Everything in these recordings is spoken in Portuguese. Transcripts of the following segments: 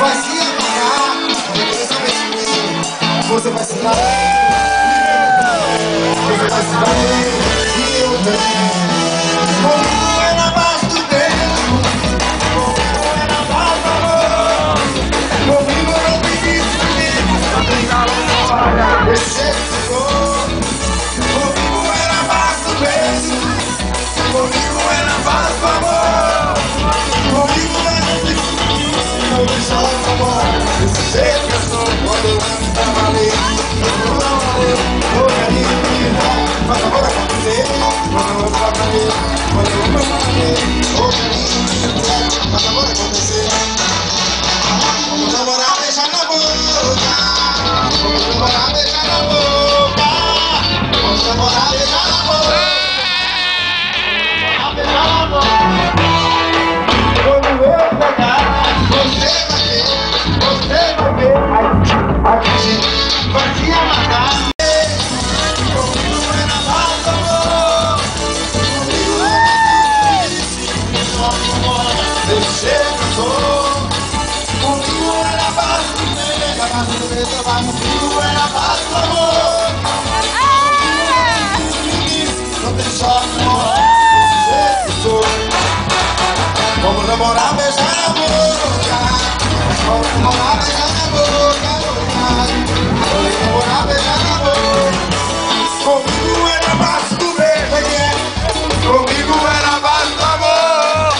vai se apagar. Você vai se dar você vai se dar e eu também. Comigo é na base do dedo, comigo é na base do amor. Comigo não tem isso comigo, não tem calor. Comigo é na base do beijo, comigo é na base do amor. Comigo é no difícil, não deixa o amor. Desse jeito que eu sou, quando eu amo pra valer. Eu não valeu, ô carinho que dá, faz amor acontecer. Quando eu amo pra valer, quando eu amo pra valer. Ô carinho que dá, faz amor acontecer. Vamos namorar, beijar na boca. Vamos namorar, beijar na boca. Vamos namorar, beijar na boca. Vamos namorar, beijar na boca. Quando eu pegar, você vai ver, a gente vai se amarrar. Comigo é na base do amor. Comigo é só amor. Desse jeito que eu sou. Comigo é na base do beijo, a base do beijo, a base comigo é na base do amor. Não tem só amor. Desse jeito que eu sou. Vamos namorar, beijar na boca. Vamos namorar, beijar na boca. Vamos namorar, beijar na boca. Comigo é na base do beijo, comigo é na base do amor.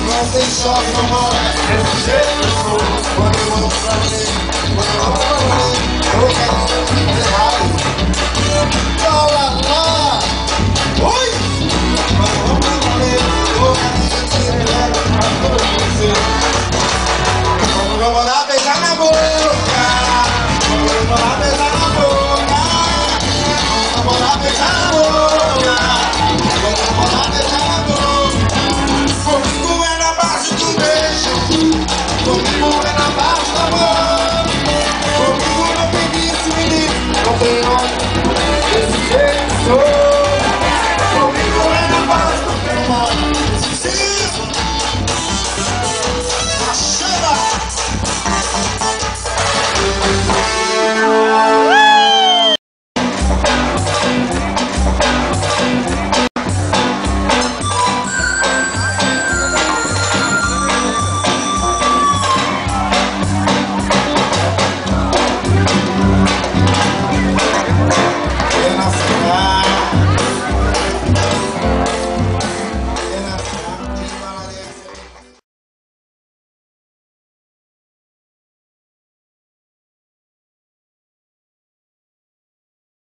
Não tem só amor, desse jeito que eu sou. Quando eu amo pra valer, quando eu amo pra valer. Eu quero errado. Lá, lá, lá. Oi!